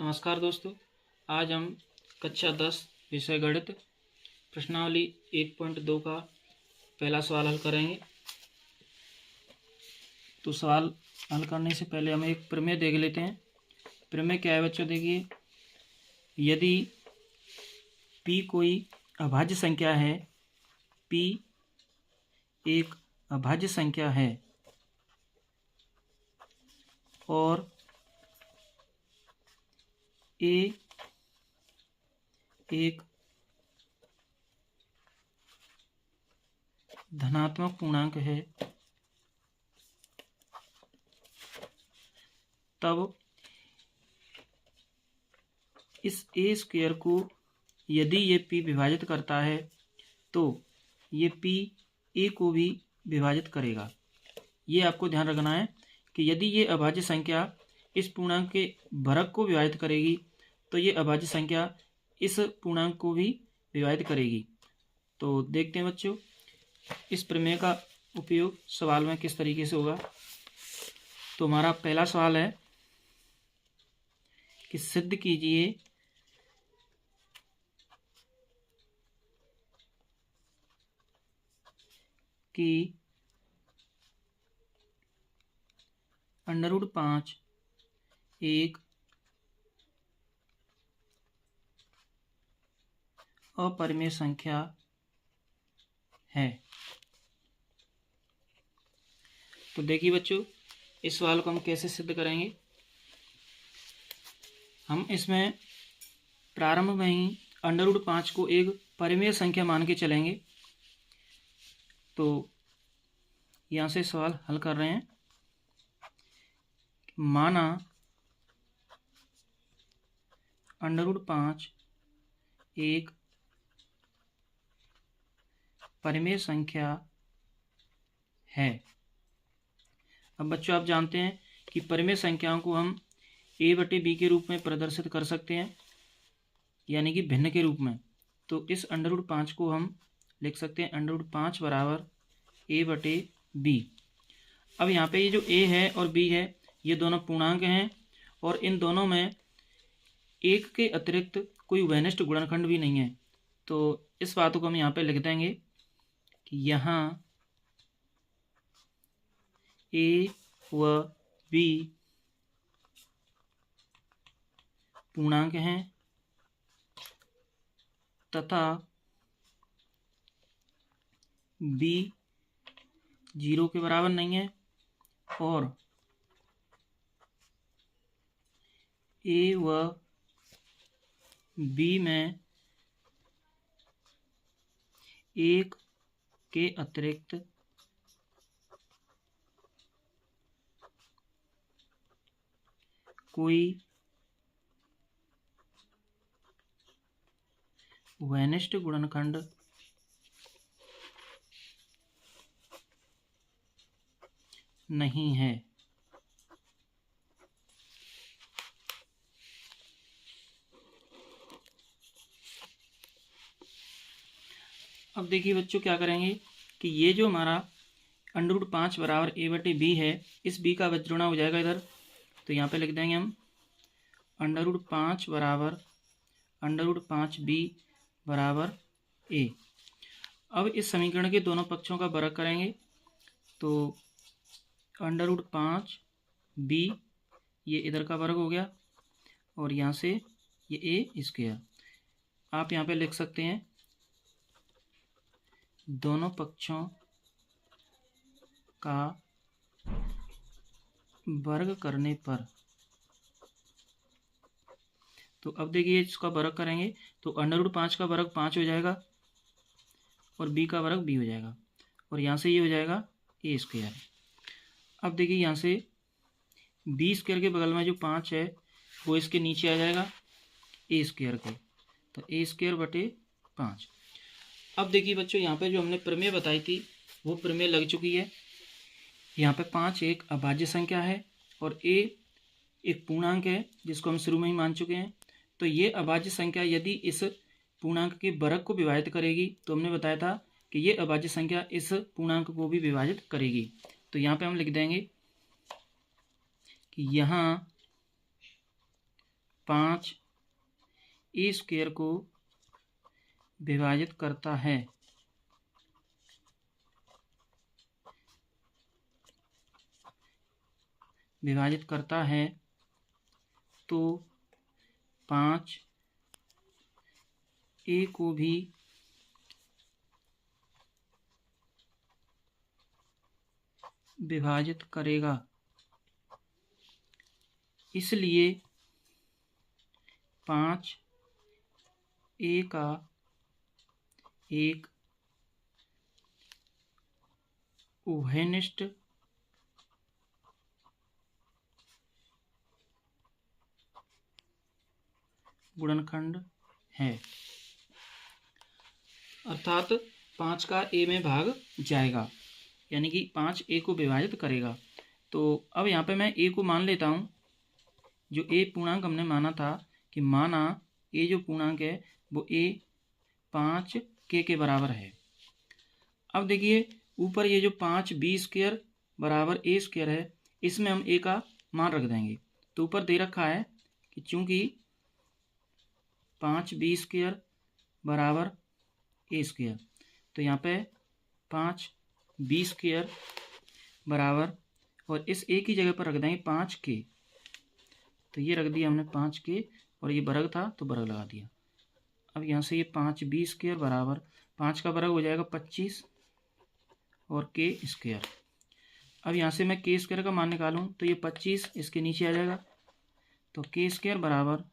नमस्कार दोस्तों, आज हम कक्षा 10 विषय गणित प्रश्नावली 1.2 का पहला सवाल हल करेंगे। तो सवाल हल करने से पहले हम एक प्रमेय देख लेते हैं। प्रमेय क्या है बच्चों? देखिए, यदि p कोई अभाज्य संख्या है, p एक अभाज्य संख्या है और a एक धनात्मक पूर्णांक है, तब इस a स्क्वायर को यदि ये p विभाजित करता है तो ये p a को भी विभाजित करेगा। ये आपको ध्यान रखना है कि यदि ये अभाज्य संख्या इस पूर्णांक के वर्ग को विभाजित करेगी तो ये अभाज्य संख्या इस पूर्णांक को भी विभाजित करेगी। तो देखते हैं बच्चों, इस प्रमेय का उपयोग सवाल में किस तरीके से होगा। तो हमारा पहला सवाल है कि सिद्ध कीजिए कि √5 एक अपरिमेय संख्या है। तो देखिए बच्चों, इस सवाल को हम कैसे सिद्ध करेंगे। हम इसमें प्रारंभ में ही √5 को एक परिमेय संख्या मान के चलेंगे। तो यहाँ से सवाल हल कर रहे हैं। माना √5 एक परिमेय संख्या है। अब बच्चों, आप जानते हैं कि परिमेय संख्याओं को हम a/b के रूप में प्रदर्शित कर सकते हैं, यानी कि भिन्न के रूप में। तो इस √5 को हम लिख सकते हैं √5 बराबर a/b। अब यहाँ पे ये जो a है और b है, ये दोनों पूर्णांक हैं और इन दोनों में एक के अतिरिक्त कोई वैनिष्ट गुणनखंड भी नहीं है। तो इस बात को हम यहाँ पे लिख देंगे कि यहाँ a व b पूर्णांक हैं तथा b 0 के बराबर नहीं है और a व b में एक के अतिरिक्त कोई वैनिष्ट गुणनखंड नहीं है। अब देखिए बच्चों, क्या करेंगे कि ये जो हमारा √5 बराबर a/b है, इस b का विजुड़ा हो जाएगा इधर। तो यहाँ पे लिख देंगे हम √5 बराबर √5b बराबर a। अब इस समीकरण के दोनों पक्षों का वर्ग करेंगे। तो √5b ये इधर का वर्ग हो गया और यहाँ से ये a स्क्वायर। आप यहाँ पे लिख सकते हैं दोनों पक्षों का वर्ग करने पर। तो अब देखिए, इसका वर्ग करेंगे तो √5 का वर्ग 5 हो जाएगा और b का वर्ग b हो जाएगा और यहाँ से ये हो जाएगा a स्क्वायर। अब देखिए, यहाँ से b स्क्वायर के बगल में जो 5 है वो इसके नीचे आ जाएगा a स्क्वायर के। तो a स्क्वायर बटे 5। अब देखिए बच्चों, यहाँ पे जो हमने प्रमेय बताई थी वो प्रमेय लग चुकी है। यहाँ पे 5 एक अभाज्य संख्या है और a एक पूर्णांक है जिसको हम शुरू में ही मान चुके हैं। तो ये अभाज्य संख्या यदि इस पूर्णांक के वर्ग को विभाजित करेगी तो हमने बताया था कि ये अभाज्य संख्या इस पूर्णांक को भी विभाजित करेगी। तो यहाँ पे हम लिख देंगे कि यहाँ 5 ए स्क्वायर को विभाजित करता है, तो 5 ए को भी विभाजित करेगा। इसलिए 5 ए का एक उभयनिष्ठ गुणनखंड है, अर्थात 5 का ए में भाग जाएगा, यानी कि 5 ए को विभाजित करेगा। तो अब यहाँ पे मैं ए को मान लेता हूँ, जो ए पूर्णांक हमने माना था कि माना ए जो पूर्णांक है वो ए 5 के बराबर है। अब देखिए ऊपर ये जो 5 बी स्क्वायर बराबर ए स्क्वायर है, इसमें हम ए का मान रख देंगे। तो ऊपर दे रखा है कि चूंकि 5 बी स्क्वायर बराबर ए स्क्वायर, तो यहाँ पे 5 बी स्क्वायर बराबर, और इस ए की जगह पर रख देंगे 5 के। तो ये रख दिया हमने 5 के, और ये वर्ग था तो वर्ग लगा दिया। अब यहाँ से ये 5 बी स्क्वायर बराबर 5 का वर्ग हो जाएगा 25 और के स्क्वायर। अब यहाँ से मैं के स्क्वायर का मान निकालूँ तो ये 25 इसके नीचे आ जाएगा, तो के स्क्वायर बराबर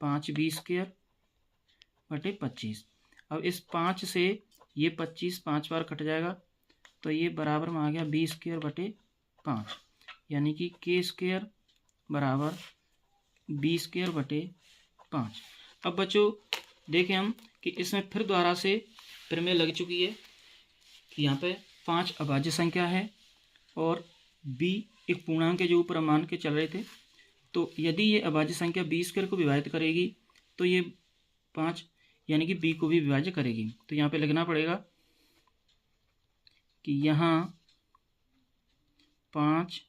5 बी स्क्वायर बटे 25। अब इस 5 से ये 25 5 बार कट जाएगा, तो ये बराबर में आ गया बी स्क्वायर बटे 5, यानी कि के स्क्वायर बराबर बी स्क्वायर बटे 5। अब बच्चों देखें हम कि इसमें फिर दोबारा से प्रमेय लग चुकी है कि यहाँ पे 5 अभाज्य संख्या है और b एक पूर्णांक के जो ऊपर हम मान के चल रहे थे। तो यदि ये अभाज्य संख्या बी स्क्वायर को विभाजित करेगी तो ये 5 यानी कि b को भी विभाज्य करेगी। तो यहाँ पे लिखना पड़ेगा कि यहाँ 5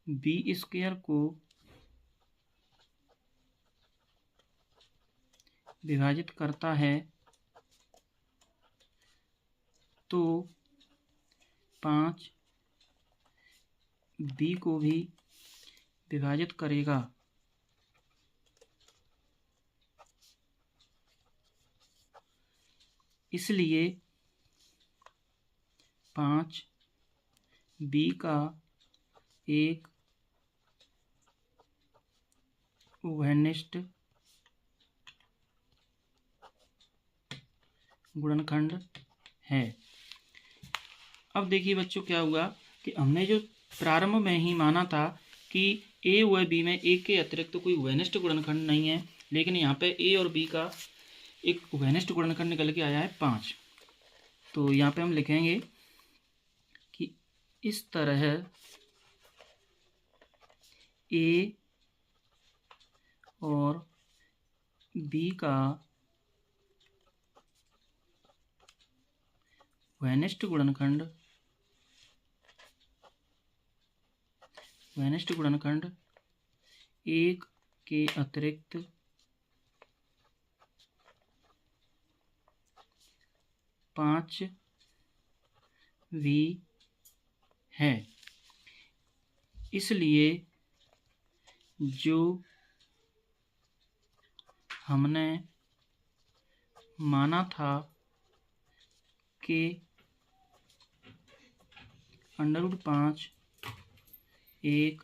बी स्क्वायर को विभाजित करता है, तो 5 बी को भी विभाजित करेगा। इसलिए 5 बी का एक उभयनिष्ठ गुणनखंड है। अब देखिए बच्चों क्या हुआ कि हमने जो प्रारंभ में ही माना था कि ए व बी में एक के अतिरिक्त तो कोई उभयनिष्ठ गुणनखंड नहीं है, लेकिन यहाँ पे ए और बी का एक उभयनिष्ठ गुणनखंड निकल के आया है 5। तो यहाँ पे हम लिखेंगे कि इस तरह ए और बी का उभयनिष्ठ गुणनखंड एक के अतिरिक्त 5 वी है। इसलिए जो हमने माना था कि √5 एक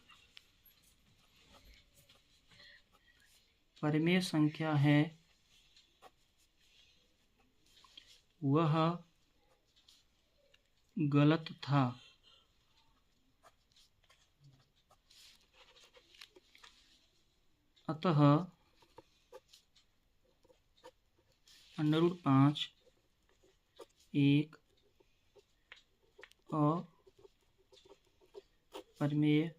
परिमेय संख्या है, वह गलत था। अतः √5 एक अपरिमेय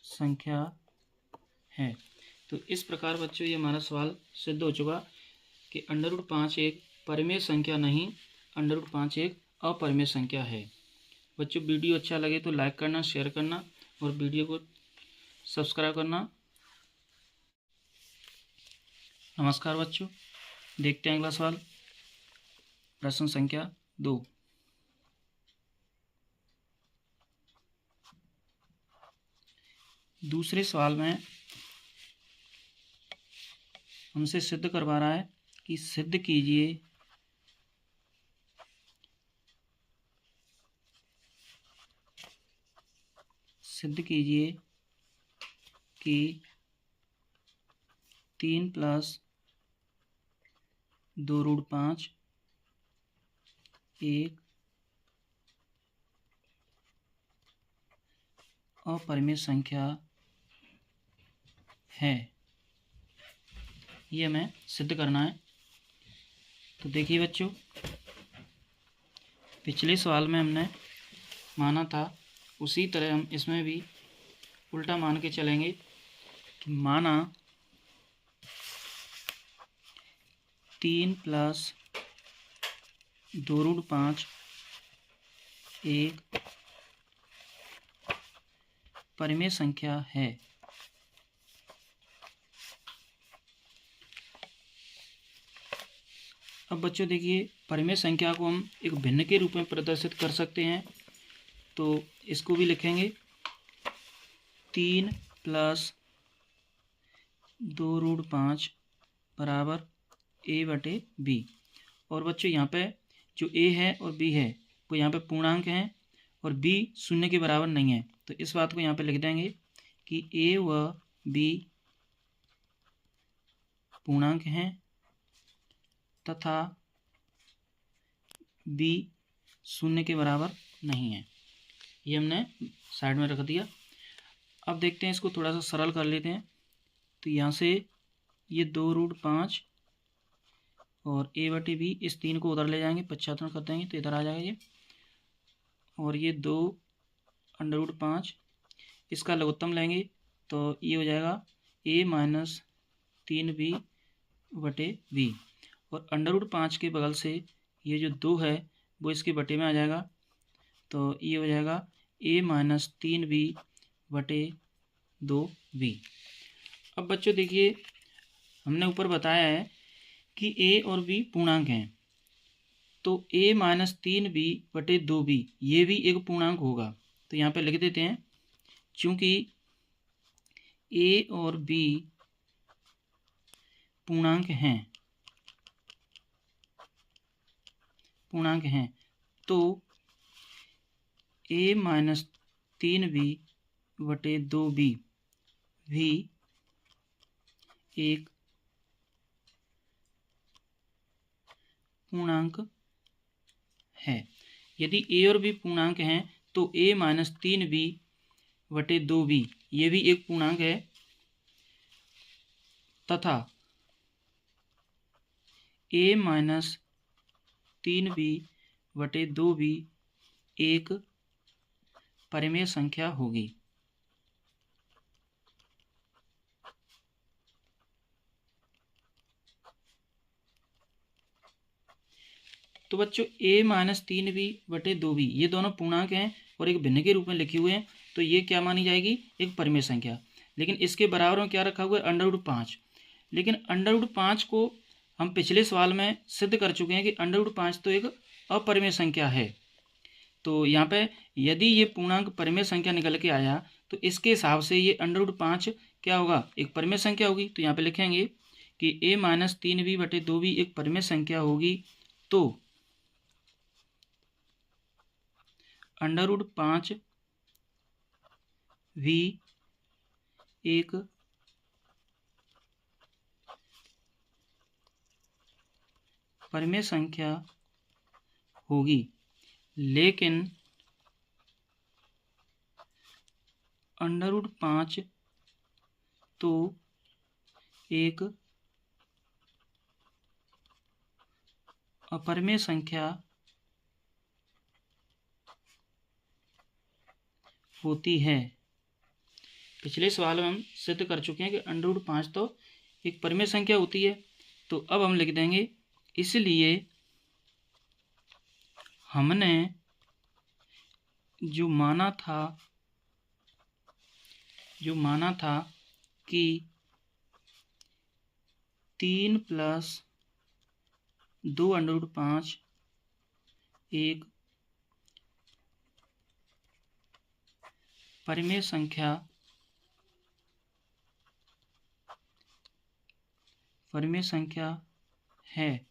संख्या है। तो इस प्रकार बच्चों ये हमारा सवाल सिद्ध हो चुका कि √5 एक परिमेय संख्या नहीं, √5 एक अपरिमेय संख्या है। बच्चों वीडियो अच्छा लगे तो लाइक करना, शेयर करना और वीडियो को सब्सक्राइब करना। नमस्कार बच्चों, देखते हैं अगला सवाल। प्रश्न संख्या 2। दूसरे सवाल में हमसे सिद्ध करवा रहा है कि सिद्ध कीजिए कि 3 + 2√5 एक अपरिमेय संख्या है। ये हमें सिद्ध करना है। तो देखिए बच्चों, पिछले सवाल में हमने माना था, उसी तरह हम इसमें भी उल्टा मान के चलेंगे कि माना 3 + 2√5 एक परिमेय संख्या है। अब बच्चों देखिए, परिमेय संख्या को हम एक भिन्न के रूप में प्रदर्शित कर सकते हैं। तो इसको भी लिखेंगे 3 + 2√5 बराबर a/b। और बच्चों यहाँ पे जो a है और b है वो यहाँ पे पूर्णांक हैं और b 0 के बराबर नहीं है। तो इस बात को यहाँ पे लिख देंगे कि a व b पूर्णांक हैं तथा b 0 के बराबर नहीं है। ये हमने साइड में रख दिया। अब देखते हैं, इसको थोड़ा सा सरल कर लेते हैं। तो यहाँ से ये 2√5 और a/b, इस 3 को उधर ले जाएंगे, पश्चात्तर कर देंगे तो इधर आ जाएगा ये। और ये 2√5, इसका लघुत्तम लेंगे तो ये हो जाएगा a - 3b/b। और √5 के बगल से ये जो 2 है वो इसके बटे में आ जाएगा। तो ये हो जाएगा a - 3b/2b। अब बच्चों देखिए, हमने ऊपर बताया है कि a और b पूर्णांक हैं, तो a - 3b/2b ये भी एक पूर्णांक होगा। तो यहाँ पे लिख देते हैं, चूंकि a और b पूर्णांक हैं तो a - 3b/2b भी एक पूर्णांक है। यदि a और b पूर्णांक हैं तो a - 3b/2b ये भी एक पूर्णांक है तथा a - 3b/2b एक परिमेय संख्या होगी। तो बच्चों a - 3b/2b ये दोनों पूर्णांक हैं और एक भिन्न के रूप में लिखे हुए हैं, तो ये क्या मानी जाएगी? एक परिमेय संख्या। लेकिन इसके बराबर में क्या रखा हुआ है? √5। लेकिन √5 को हम पिछले सवाल में सिद्ध कर चुके हैं कि √5 तो एक अपरिमेय संख्या है। तो यहाँ पे यदि ये पूर्णांक परिमेय संख्या निकल के आया तो इसके हिसाब से ये √5 क्या होगा? एक परिमेय संख्या होगी। तो यहाँ पे लिखेंगे कि a - 3b/2b एक परिमेय संख्या होगी। तो √5 भी एक परिमेय संख्या होगी। लेकिन √5 तो एक अपरिमेय संख्या होती है। पिछले सवाल में हम सिद्ध कर चुके हैं कि √5 तो एक परिमेय संख्या होती है। तो अब हम लिख देंगे, इसलिए हमने जो माना था जो माना था कि 3 + 2√5 एक परिमेय संख्या है,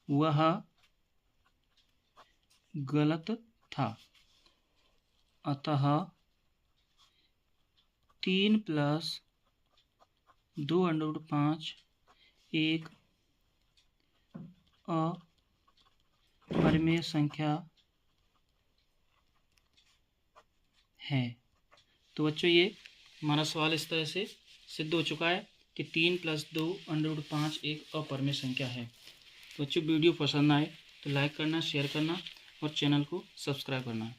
वह गलत था। अतः 3 + 2√5 एक अपरिमेय संख्या है। तो बच्चों, ये हमारा सवाल इस तरह से सिद्ध हो चुका है कि 3 + 2√5 एक अपरिमेय संख्या है। तो बच्चों, वीडियो पसंद आए तो लाइक करना, शेयर करना और चैनल को सब्सक्राइब करना।